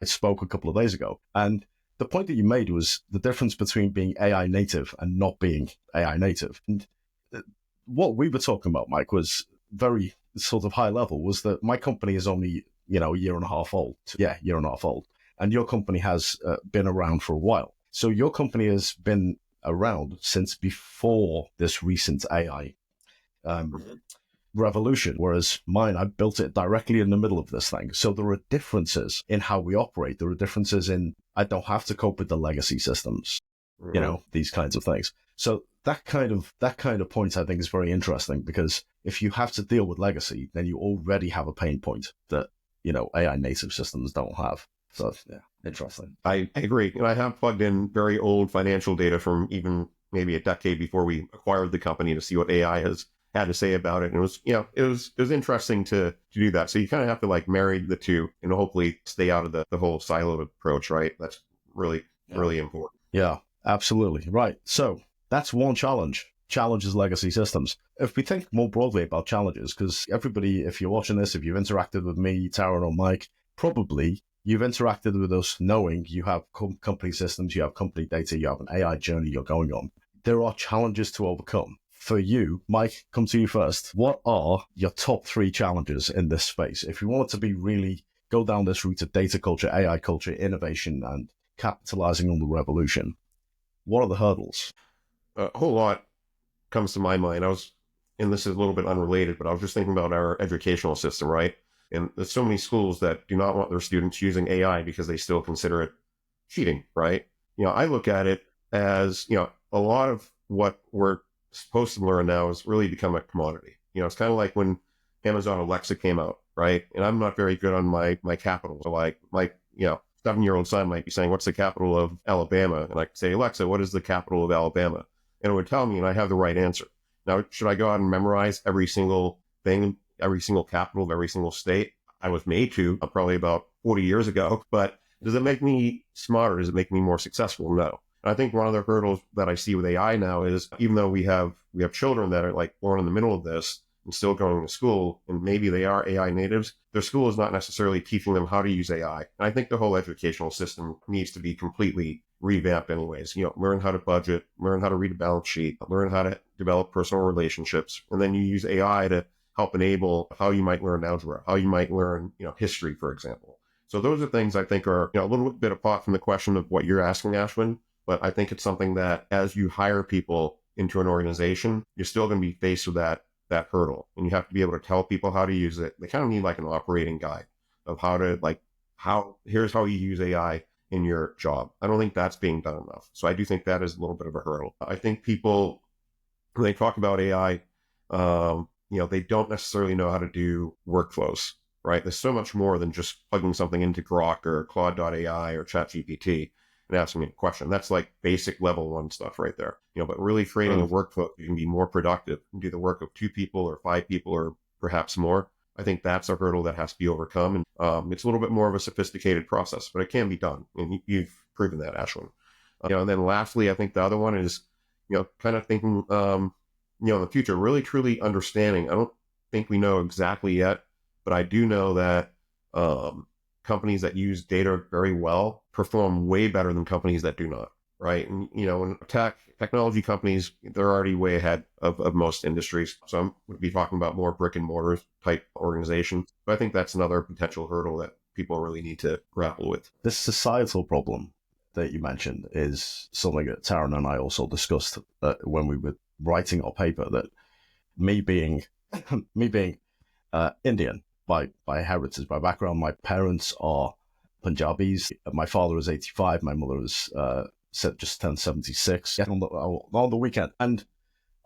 spoke a couple of days ago. And the point that you made was the difference between being AI native and not being AI native. And what we were talking about, Mike, was very sort of high level, was that my company is only, a year and a half old. Yeah, year and a half old. And your company has been around for a while. So your company has been around since before this recent AI revolution, whereas mine, I built it directly in the middle of this thing. So there are differences in how we operate. There are differences in, I don't have to cope with the legacy systems, these kinds of things. So that kind of point, I think, is very interesting, because if you have to deal with legacy, then you already have a pain point that, AI native systems don't have. So yeah, interesting. I agree. And I have plugged in very old financial data from even maybe a decade before we acquired the company to see what AI has had to say about it. And it was interesting to do that. So you kind of have to like marry the two and hopefully stay out of the whole siloed approach, right? That's really important. Yeah, absolutely. Right. So that's one challenge. Challenges legacy systems. If we think more broadly about challenges, because everybody, if you're watching this, if you've interacted with me, Taryn or Mike, probably you've interacted with us knowing you have company systems, you have company data, you have an AI journey you're going on. There are challenges to overcome. For you, Mike, come to you first. What are your top 3 challenges in this space? If you want it to be really go down this route of data culture, AI culture, innovation, and capitalizing on the revolution, what are the hurdles? A whole lot comes to my mind. And this is a little bit unrelated, but I was just thinking about our educational system, right? And there's so many schools that do not want their students using AI because they still consider it cheating, right? I look at it as, a lot of what we're supposed to learn now is really become a commodity. It's kind of like when Amazon Alexa came out, right? And I'm not very good on my capital. So like my, 7-year-old son might be saying, what's the capital of Alabama? And I could say, Alexa, what is the capital of Alabama? And it would tell me, and I have the right answer. Now, should I go out and memorize every single thing, every single capital of every single state? I was made to probably about 40 years ago, but does it make me smarter? Does it make me more successful? No. And I think one of the hurdles that I see with AI now is, even though we have children that are like born in the middle of this and still going to school, and maybe they are AI natives, their school is not necessarily teaching them how to use AI. And I think the whole educational system needs to be completely revamped anyways. Learn how to budget, learn how to read a balance sheet, learn how to develop personal relationships, and then you use AI to help enable how you might learn algebra, how you might learn, history, for example. So those are things I think are, a little bit apart from the question of what you're asking, Ashwin, but I think it's something that as you hire people into an organization, you're still going to be faced with that hurdle. And you have to be able to tell people how to use it. They kind of need like an operating guide of here's how you use AI in your job. I don't think that's being done enough. So I do think that is a little bit of a hurdle. I think people, when they talk about AI, they don't necessarily know how to do workflows, right? There's so much more than just plugging something into Grok or Claude.ai or ChatGPT and asking me a question. That's like basic level 1 stuff right there. But really creating a workflow, you can be more productive and do the work of 2 people or 5 people or perhaps more. I think that's a hurdle that has to be overcome. And it's a little bit more of a sophisticated process, but it can be done. And you've proven that, Ashwin. And then lastly, I think the other one is, kind of thinking, in the future, really truly understanding. I don't think we know exactly yet, but I do know that companies that use data very well perform way better than companies that do not, right? And, in technology companies, they're already way ahead of most industries. So I'm going to be talking about more brick and mortar type organizations. But I think that's another potential hurdle that people really need to grapple with. This societal problem that you mentioned is something that Taryn and I also discussed when we were writing our paper, that me being Indian by heritage, by background, my parents are Punjabis. My father is 85. My mother is just turned 76 on the weekend. And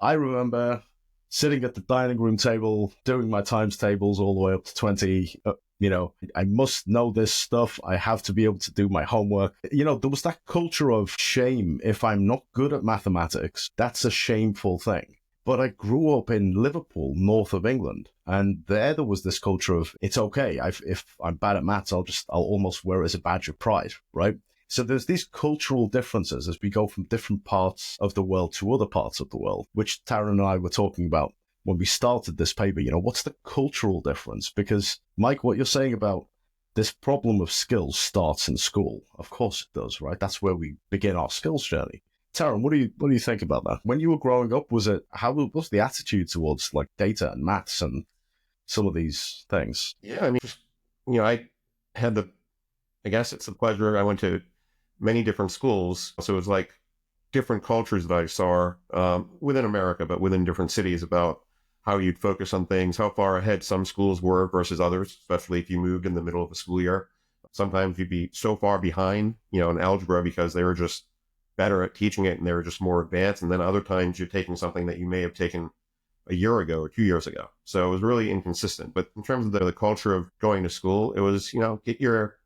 I remember sitting at the dining room table, doing my times tables all the way up to 20. I must know this stuff. I have to be able to do my homework. There was that culture of shame. If I'm not good at mathematics, that's a shameful thing. But I grew up in Liverpool, north of England, and there was this culture of, it's okay. If I'm bad at maths, I'll almost wear it as a badge of pride, right? So there's these cultural differences as we go from different parts of the world to other parts of the world, which Taryn and I were talking about when we started this paper. What's the cultural difference? Because, Mike, what you're saying about this problem of skills starts in school. Of course it does, right? That's where we begin our skills journey. Taryn, what do you think about that? When you were growing up, was the attitude towards like data and maths and some of these things? Yeah, I mean, I had I guess it's the pleasure. I went to many different schools, so it was like different cultures that I saw within America, but within different cities, about how you'd focus on things, how far ahead some schools were versus others, especially if you moved in the middle of the school year. Sometimes you'd be so far behind, in algebra because they were just better at teaching it and they were just more advanced. And then other times you're taking something that you may have taken a year ago or 2 years ago. So it was really inconsistent. But in terms of the culture of going to school, it was, get your,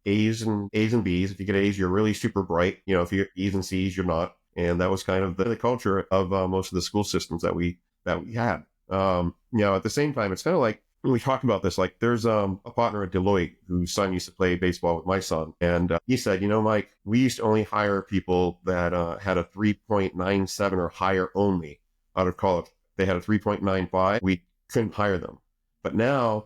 A's and B's. If you get A's, you're really super bright. If you get E's and C's, you're not. And that was kind of the culture of most of the school systems that we had. At the same time, it's kind of like when we talk about this, like there's a partner at Deloitte whose son used to play baseball with my son. And he said, Mike, we used to only hire people that had a 3.97 or higher only out of college. They had a 3.95. We couldn't hire them. But now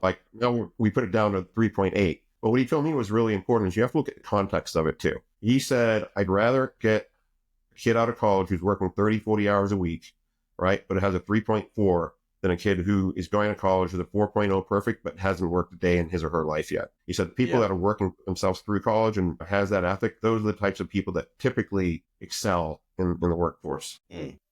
we put it down to 3.8. But what he told me was really important is you have to look at the context of it too. He said, I'd rather get a kid out of college who's working 30, 40 hours a week, right? But it has a 3.4 than a kid who is going to college with a 4.0 perfect, but hasn't worked a day in his or her life yet. He said the people that are working themselves through college and has that ethic, those are the types of people that typically excel in the workforce.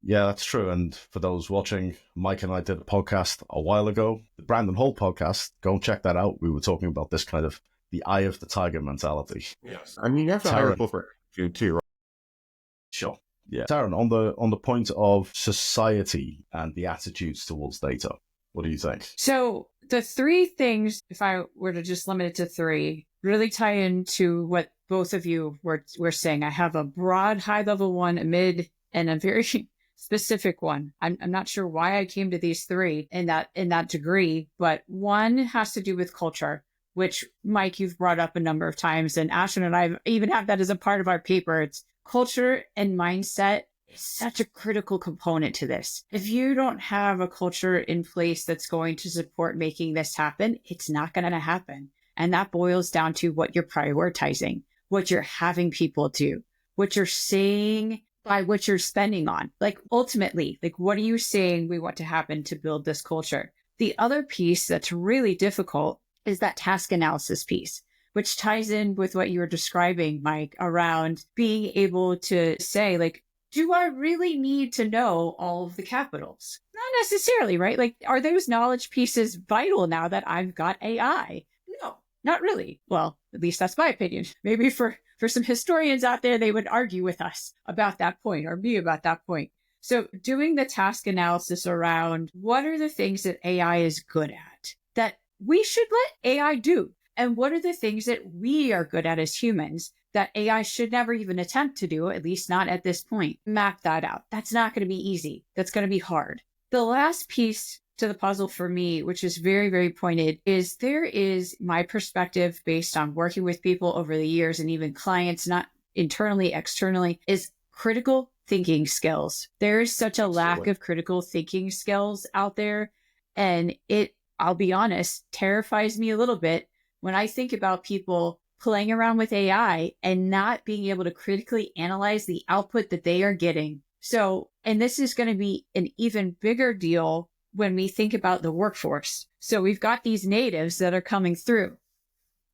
Yeah, that's true. And for those watching, Mike and I did a podcast a while ago, the Brandon Hall podcast. Go and check that out. We were talking about this kind of the eye of the tiger mentality. Yes. I mean, you have to hire people for attitude too, right? Sure. Yeah. Taryn, on the point of society and the attitudes towards data, what do you think? So the three things, if I were to just limit it to three, really tie into what both of you were saying. I have a broad, high-level one, a mid, and a very specific one. I'm not sure why I came to these three in that degree, but one has to do with culture, which, Mike, you've brought up a number of times, and Ashwin and I even have that as a part of our paper. It's culture and mindset is such a critical component to this. If you don't have a culture in place that's going to support making this happen, it's not going to happen. And that boils down to what you're prioritizing, what you're having people do, what you're saying by what you're spending on. Like ultimately, like what are you saying we want to happen to build this culture? The other piece that's really difficult is that task analysis piece, which ties in with what you were describing, Mike, around being able to say, like, do I really need to know all of the capitals? Not necessarily, right? Like, are those knowledge pieces vital now that I've got AI? No, not really. Well, at least that's my opinion. Maybe for some historians out there, they would argue with us about that point or me about that point. So doing the task analysis around what are the things that AI is good at that we should let AI do? And what are the things that we are good at as humans that AI should never even attempt to do, at least not at this point? Map that out. That's not going to be easy. That's going to be hard. The last piece to the puzzle for me, which is very, very pointed, is there is my perspective based on working with people over the years and even clients, not internally, externally, is critical thinking skills. There is such a lack of critical thinking skills out there. And it, I'll be honest, terrifies me a little bit when I think about people playing around with AI and not being able to critically analyze the output that they are getting. So, and this is going to be an even bigger deal when we think about the workforce. So we've got these natives that are coming through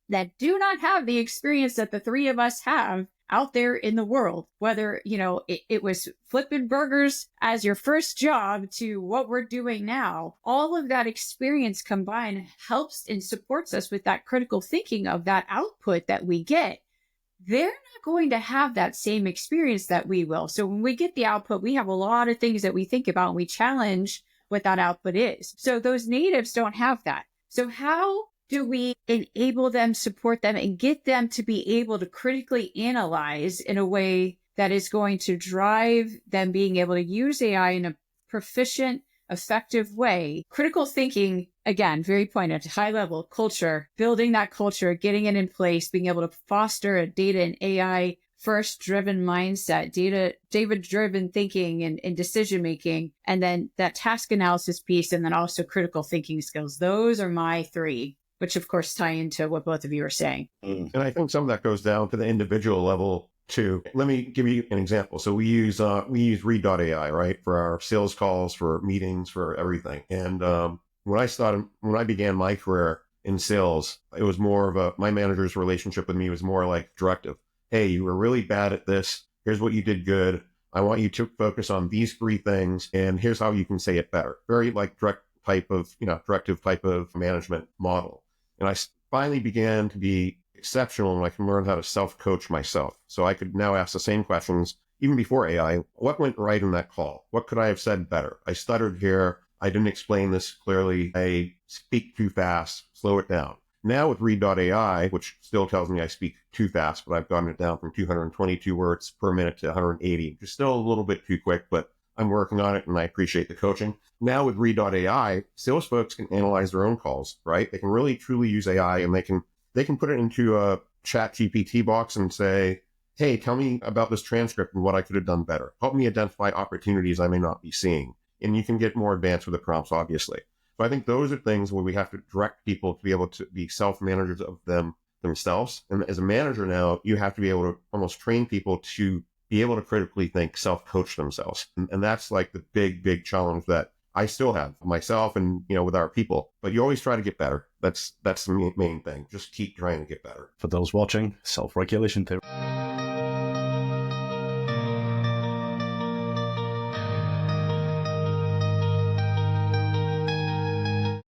that do not have the experience that the three of us have out there in the world, whether, it was flipping burgers as your first job to what we're doing now. All of that experience combined helps and supports us with that critical thinking of that output that we get. They're not going to have that same experience that we will. So when we get the output, we have a lot of things that we think about and we challenge what that output is. So those natives don't have that. So how do we enable them, support them, and get them to be able to critically analyze in a way that is going to drive them being able to use AI in a proficient, effective way? Critical thinking, again, very pointed, high level culture, building that culture, getting it in place, being able to foster a data and AI first driven mindset, data driven thinking and decision making, and then that task analysis piece, and then also critical thinking skills. Those are my three. which of course tie into what both of you are saying. And I think some of that goes down to the individual level too. Let me give you an example. So we use read.ai, right, for our sales calls, for meetings, for everything. And when I began my career in sales, it was more of my manager's relationship with me was more like directive. Hey, you were really bad at this. Here's what you did good. I want you to focus on these 3 things, and here's how you can say it better. Very like directive type of management model. And I finally began to be exceptional, and I can learn how to self-coach myself. So I could now ask the same questions, even before AI. What went right in that call? What could I have said better? I stuttered here. I didn't explain this clearly. I speak too fast. Slow it down. Now with read.ai, which still tells me I speak too fast, but I've gotten it down from 222 words per minute to 180, which is still a little bit too quick, but I'm working on it and I appreciate the coaching. Now with read.ai, sales folks can analyze their own calls, right? They can really truly use AI, and they can put it into a chat GPT box and say, hey, tell me about this transcript and what I could have done better. Help me identify opportunities I may not be seeing. And you can get more advanced with the prompts, obviously. So I think those are things where we have to direct people to be able to be self-managers of themselves. And as a manager now, you have to be able to almost train people to be able to critically think, self-coach themselves. And that's like the big, big challenge that I still have myself and, with our people. But you always try to get better. That's the main thing. Just keep trying to get better. For those watching, self-regulation theory.